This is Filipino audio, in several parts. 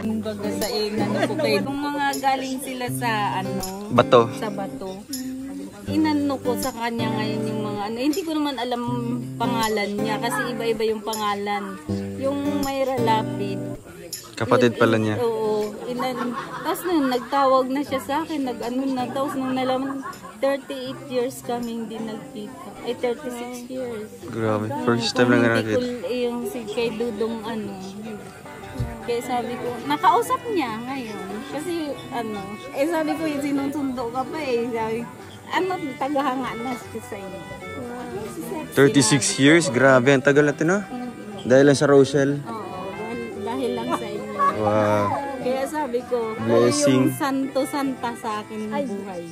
Kumbaga sa inano ko kayo. Kung mga galing sila sa Bato. Sa bato. Inano ko sa kanya ngayon yung mga hindi ko naman alam pangalan niya kasi iba-iba yung pangalan. Yung Mayra Lapid. Kapatid pala niya. Oo. Tapos nung nagtawag na siya sa akin, tapos nung nalaman, 38 years kaming din nagkita. Ay, 36 years. Grabe. First time lang na nakita. Yung si kay Dudong Kaya sabi ko, nakausap niya ngayon. Kasi sabi ko, sinusundo ka pa Sabi, tagahanga na siya sa inyo. 36 years? Grabe, ang tagal natin Dahil lang sa Rochelle? Oo, dahil lang sa inyo. Wow. Kaya sabi ko, blessing. yung santo-santa sa akin buhay.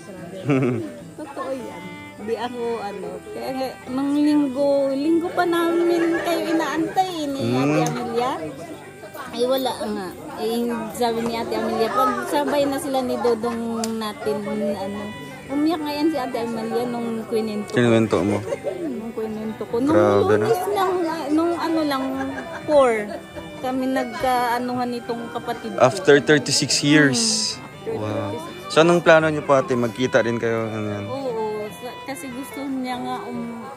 Totoo yan. Di ako kaya nung linggo pa namin kayo inaantay ni Ate Amelia. Ay wala nga. Sabi ni Ate Amelia, pag sabay na sila ni Dodong natin, umiyak ngayon si Ate Amelia nung kwento mo. Nung kwento ko. Nung lunis lang, nung lang, 4. Kami nagkaanuhan itong kapatid ko. After 36 years. Wow. So anong plano niyo po ate? Magkita rin kayo? Oo. Kasi gusto niya nga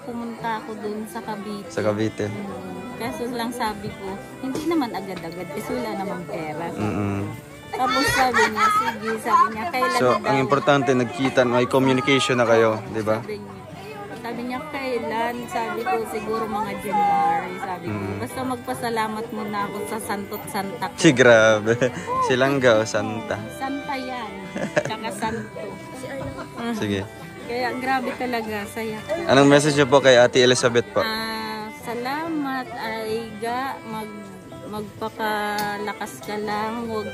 pumunta ako dun sa Cavite. Sa Cavite. Kaso lang sabi ko, hindi naman agad-agad kasi wala namang pera. Tapos sabi niya, sige, sabi niya, kailan so, ang importante, nagkita, may communication na kayo, di ba? Sabi niya, kailan? Sabi ko, siguro mga January. Sabi ko, basta magpasalamat muna ako sa santo't santa ko. Grabe. Silangga o santa? Santa yan. Tsaka santo. Sige. Kaya grabe talaga, saya ko. Anong message niyo po kay Ate Elizabeth po? Salamat, Aiga. Magpakalakas ka lang. Huwag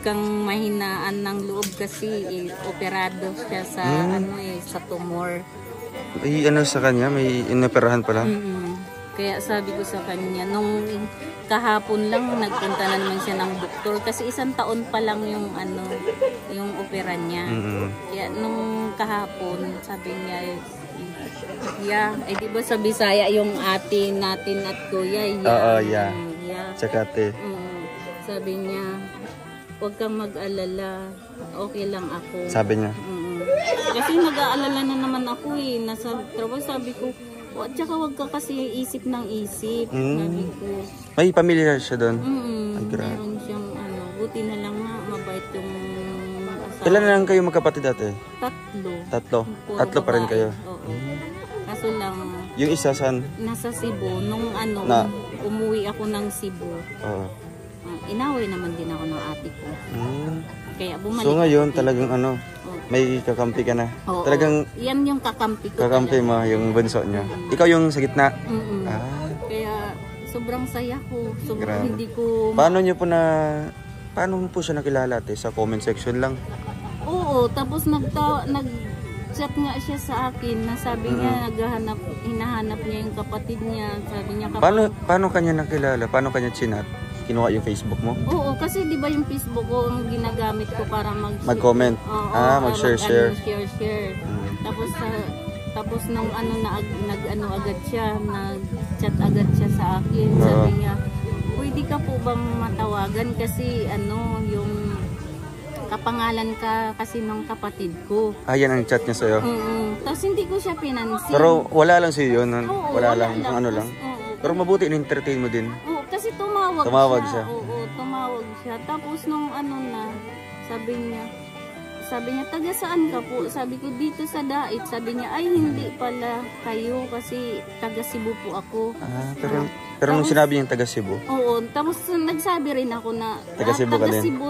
kang mahinaan ng loob kasi operado siya sa sa tumor. Ay, sa kanya? May inoperahan pala? Kaya sabi ko sa kanya, nung kahapon lang nagpunta na naman siya ng doktor kasi 1 taon pa lang yung yung opera niya. Kaya nung kahapon sabi niya, di ba sa Bisaya yung ate natin at kuya, Tsaka ate. Sabi niya, huwag kang mag-alala, okay lang ako. Sabi niya? Kasi nag-aalala na naman ako nasa trabaho. Sabi ko, at saka huwag ka kasi isip ng isip. Sabi ko. May pamilya siya doon? Meron siyang buti na lang nga, mabait yung asawa. Ilan na lang kayo magkapatid ate? 3. 3? 3 pa rin kayo? Oo. Kaso lang, yung isa saan? Nasa Cebu. Nung umuwi ako ng Cebu. Inaway naman din ako ng ate ko. Kaya bumalik. So ngayon talagang may kakampi ka na. Talagang yan yung kakampi ko. Kakampi mo yung bunso niya. Ikaw yung sa gitna. Kaya sobrang saya ko. Sobrang hindi ko. Paano mo po siya nakilala ate? Sa comment section lang? Oo, tapos nag-chat nga siya sa akin na sabi niya hinahanap niya yung kapatid niya. Sabi niya Paano kanya nakilala? Paano kanya chinat? Kinuha yung Facebook mo? Oo, kasi di ba yung Facebook ko ang ginagamit ko para mag-comment? Mag-share. Share. Tapos nung agad siya, nag-chat agad siya sa akin. Sabi niya, pwede ka po bang matawagan kasi yung kapangalan ka kasi ng kapatid ko. Yan ang chat niya sa'yo? Tapos hindi ko siya pinansin. Pero wala lang sa'yo yun? Wala lang, kung ano lang? Pero mabuti in-entertain mo din? Oo, kasi tumawag siya. Oo, tumawag siya. Tapos nung sabi niya, taga saan ka po? Sabi ko, dito sa Dait. Sabi niya, ay hindi pala kayo kasi taga Cebu po ako. Pero nung sinabi niyang taga Cebu? Oo, tapos nagsabi rin ako na taga Cebu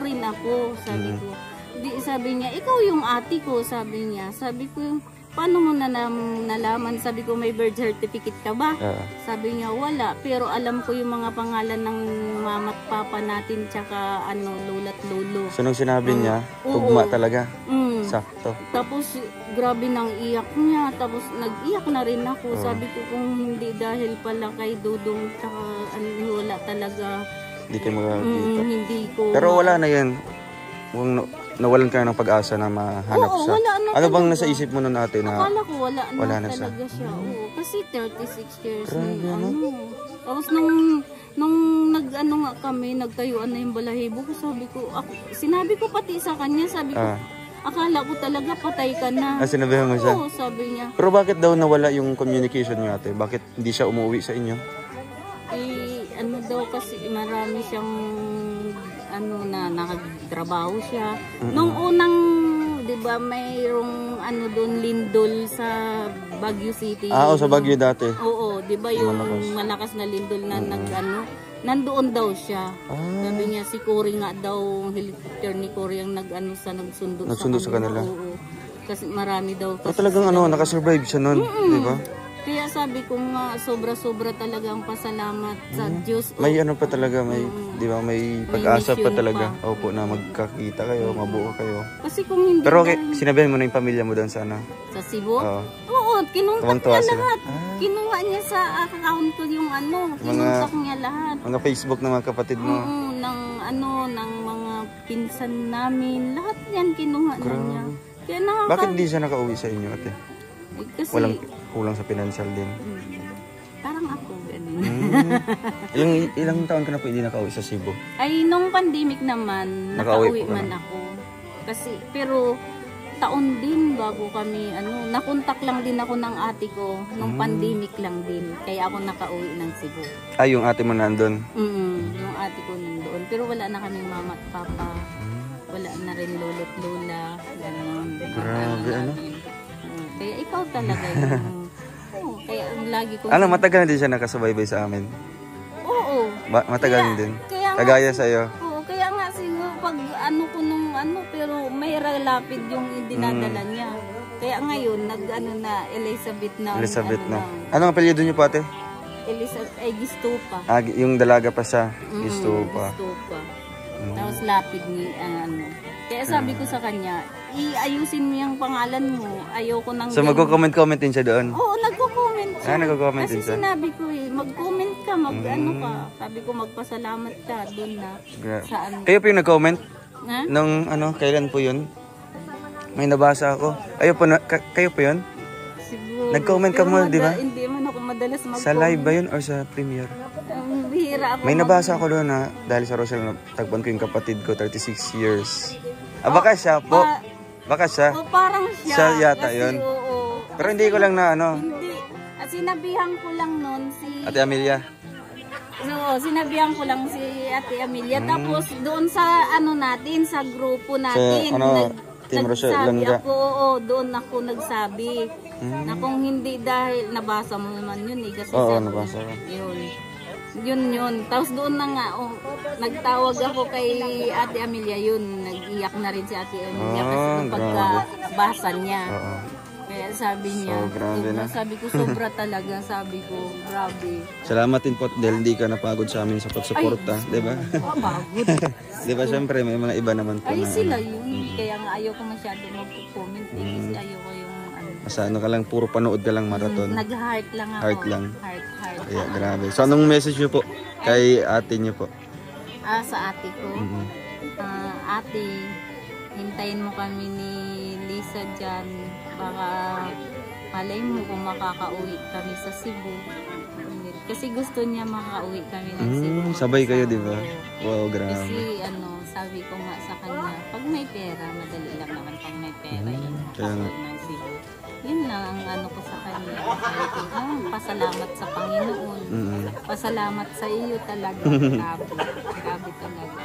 rin ako. Sabi ko, sabi niya, ikaw yung ate ko, sabi niya. Sabi ko, paano mo nalaman? Sabi ko, may birth certificate ka ba? Sabi niya, wala. Pero alam ko yung mga pangalan ng mama at papa natin, tsaka lola at lolo. So nung sinabi niya, tugma talaga? Sakto. Tapos, grabe nang iyak niya. Tapos, nag-iyak na rin ako. Sabi ko, kung hindi dahil pala kay Dudong, tsaka wala talaga. Hindi kayo magkakita. Hindi ko. Pero wala na yan. Nawalan ka ng pag-asa na mahanap siya. Ano bang nasa isip mo nun ate na akala ko wala na talaga siya. Oo, kasi 36 years. Tapos nung nag-ano nga kami, nagtayuan na yung balahibo ko, sinabi ko pati sa kanya, sabi ko, akala ko talaga patay ka na. Sinabihan mo siya? Oo, sabi niya. Pero bakit daw nawala yung communication niyo ate? Bakit hindi siya umuwi sa inyo? Ano daw kasi marami siyang nakagtrabaho siya. Nung unang, 'di ba, mayroong doon lindol sa Baguio City. Sa Baguio dati. Oo, 'di ba yung malakas na lindol na nandoon daw siya. Sabi niya si Cory nga daw, helicopter ni Cory ang nagsundo sa kanila. Oo. Kasi marami daw. Talagang nakasurvive siya noon, 'di ba? Kaya sabi ko nga, sobra-sobra talagang pasalamat sa Diyos. May pa talaga, di ba, may pag-asa pa talaga. Opo, na magkakita kayo, mabuo kayo. Kasi kung hindi. Pero sinabihan mo na yung pamilya mo doon sana? Sa Cebu? Oo, kinuntak niya lahat. Kinuha niya sa account ko yung kinuntak niya lahat. Mga Facebook ng mga kapatid mo? Oo, ng mga pinsan namin. Lahat yan kinuha na niya. Kaya bakit di siya nakauwi sa inyo, ate? Kasi kulang sa financial din. Parang ako, ganun. Ilang taon ka na po hindi nakauwi sa Cebu? Ay, nung pandemic naman, nakauwi man ako. Pero taon din bago kami, nakontak lang din ako ng ate ko, nung pandemic lang din. Kaya ako nakauwi ng Cebu. Yung ate mo nandun? Yung ate ko nandoon. Pero wala na kaming mama at papa. Wala na rin lolo't lola. Ganun. Grabe, Kaya ikaw talaga yung... kaya lagi ko... matagal na din siya nakasubaybay sa amin? Oo. Matagal din? Kaya Kagaya sa'yo? Oo, kaya nga siguro pag ko nung pero may lapid yung dinadala niya. Kaya ngayon, Elizabeth na. Elizabeth na. Anong apelyido niyo po ate? Elizabeth, Gistupa. Yung dalaga pa siya? Gistupa. Gistupa. Tapos lapid ni, Kaya sabi ko sa kanya, iayusin mo yung pangalan mo. Ayoko nang... So magko-comment din siya doon? Oo, nagko-comment siya. Nagko-comment din siya? Kasi sinabi ko mag-comment ka, ka. Sabi ko magpasalamat ka doon na. Saan? Kayo po yung nag-comment? Nung kailan po yun? May nabasa ako. Kayo po yun? Siguro. Nag-comment ka mo, di ba? Hindi man ako madalas mag-comment. Sa live ba yun or sa premiere? Bihira ako. May nabasa ako doon na dahil sa Rochelle, tagpuan ko yung kapatid ko, 36 years. Baka siya po. Baka siya. Parang siya. Siya yata yun. Oo. Pero hindi ko lang na Hindi. Sinabihan ko lang nun si... Ate Amelia. Sinabihan ko lang si Ate Amelia. Tapos doon sa natin, sa grupo natin. Team Rochelle Langga. Doon ako nagsabi. Na kung hindi dahil, nabasa mo naman yun kasi nabasa ko. Yun. Tapos doon na nga, nagtawag ako kay Ate Amelia yun. Nag-iyak na rin si Ate Amelia kasi pagkabasa niya. Kaya sabi niya, sabi ko sobra talaga, sabi ko, grabe. Salamat din po dahil hindi ka napagod sa amin sa pagsuporta, di ba? Pagod. Di ba syempre may mga iba naman po sila yun. Kaya nga ayaw ko masyado mag-comment kasi ayaw ko yung Sa ka lang, puro panood ka lang marathon. Nag-heart lang ako. Heart lang. Heart. Kaya grabe. So anong message niyo po kay ate niyo po? Sa ate ko. Ate, hintayin mo kami ni Lisa dyan. Baka malay mo kung makakauwi kami sa Cebu. Kasi gusto niya makauwi kami ng Cebu. Sabay kayo, di ba? Wow, grabe. Kasi sabi ko nga sa kanya, pag may pera, madali lang naman pag may pera. Kaya ng Cebu. Yun lang ang ko sa kanya. Pasalamat sa Panginoon. Pasalamat sa iyo talaga. Grabe talaga.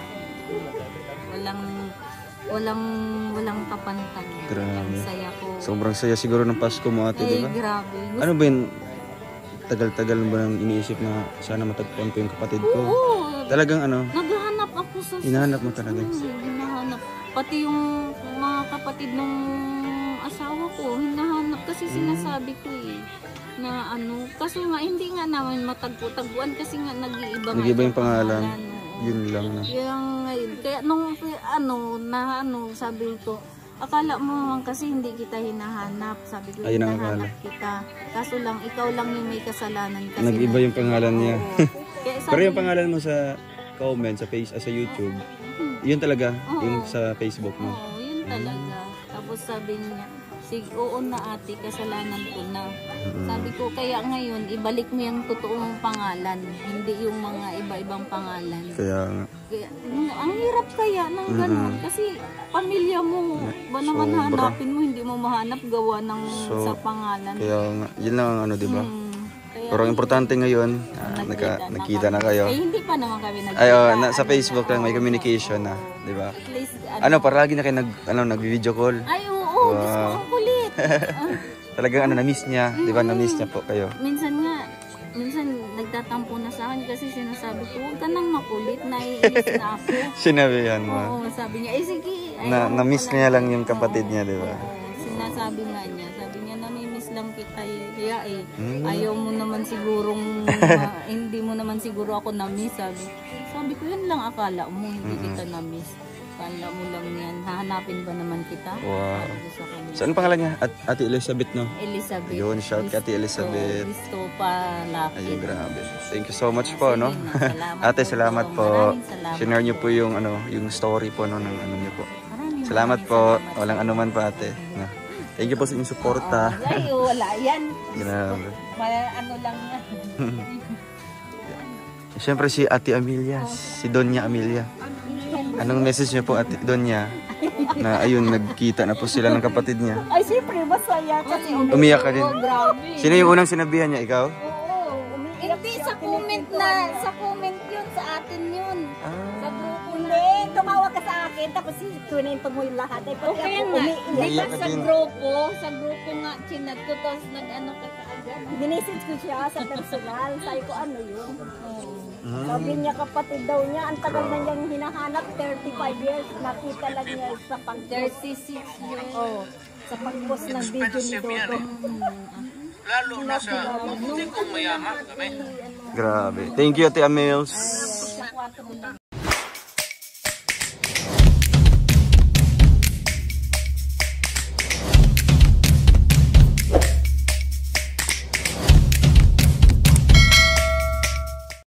Walang kapantay. Grabe. Ang saya ko. Sobrang saya siguro ng Pasko mo ate, di ba? Grabe. Ano ba yun? Tagal-tagal ba nang iniisip na sana matagpuan ko yung kapatid ko? Oo. Talagang naghahanap ako sa... Hinahanap mo talaga? Hinahanap. Pati yung mga kapatid ng asawa ko, hinahanap kasi sinasabi ko na kaso nga hindi nga namin matagpo-tagpuan kasi nga nag-iiba yung pangalan. Yun lang na. Kaya nung sabi ko, akala mo naman kasi hindi kita hinahanap. Sabi ko, hinahanap kita. Kaso lang, ikaw lang yung may kasalanan. Kasi nag-iba yung pangalan niya. Pero yung pangalan mo sa comment, sa YouTube, yun talaga, yung sa Facebook mo. Oo, yun talaga. Tapos sabi niya, oo na ate, kasalanan ko na. Sabi ko, kaya ngayon, ibalik mo yung totoong pangalan, hindi yung mga iba-ibang pangalan. Kaya nga. Kaya, ang hirap kaya ng gano'n. Kasi pamilya mo, ba naman Sobra. hanapin mo, hindi mo mahanap gawa ng sa pangalan. Kaya nga, yun lang ang ano, di ba? Kaya, Pero ang importante ngayon, nakita na kayo. eh, hindi pa naman kami nagkita. Ay, sa Facebook lang may communication na, di ba? At least, Ano, paragi na kayo nag-video call. ay, oo, gusto ko ang kulit. Talagang na-miss niya, di ba? Na-miss niya po kayo. Minsan nagtatampo na sa akin kasi sinasabi ko, huwag ka nang makulit, naiinis na ako. Sinabihan mo. Oo, sabi niya, sige. Na-miss niya lang yung kapatid niya, di ba? Sinasabi nga niya, sabi niya, namimiss lang kita kaya ayaw mo naman sigurong, hindi mo naman siguro ako na-miss, sabi ko, yun lang akala mo, hindi kita na-miss. Akala mo lang yan, hahanapin ba naman kita? Wow. Sabi sa kanya. So, anong pangalan niya? Ate Elizabeth, no? Elizabeth. Ayun, shout kay Ate Elizabeth. Gusto pa lapit. Ayun, grabe. Thank you so much po, no? Salamat Ate, po. salamat po. Maraming salamat. Share niyo po yung, yung story po, no, ng ano niyo po. Maraming Salamat po. salamat. Walang anuman pa, ate. No? Thank you po sa inyong suporta. Ay, wala yan. Grabe. Ano lang yan. Siyempre si Ate Amelia, si Donya Amelia. Anong message niyo po, Ate Donya? Na ayun, nagkita na po sila ng kapatid niya. Ay, siyempre, masaya kasi Umiyak ka din. grabe. Sino yung unang sinabihan niya? Ikaw? Oo, hindi, sa comment yun, sa atin yun. Sa grupo Hindi, tumawag ka sa akin, tapos kunento mo yung lahat. Ay, pati Okay ako nga. umiiyak. Di ba Umiyak ka sa din. grupo nga, chinat ko, tapos nag-ano ka sa agad. Minisage ko siya sa personal. Sabi ko, ano yun? Sabi niya, kapatid daw niya, ang tagal na niyang hinahanap, 35 years. Nakita lang niya sa pag-post. 36 years. Oh, sa pag-post ng video ni Dodo. Lalo na sa mabuti kong mayaman kami. Grabe. Thank you, Ate Amels.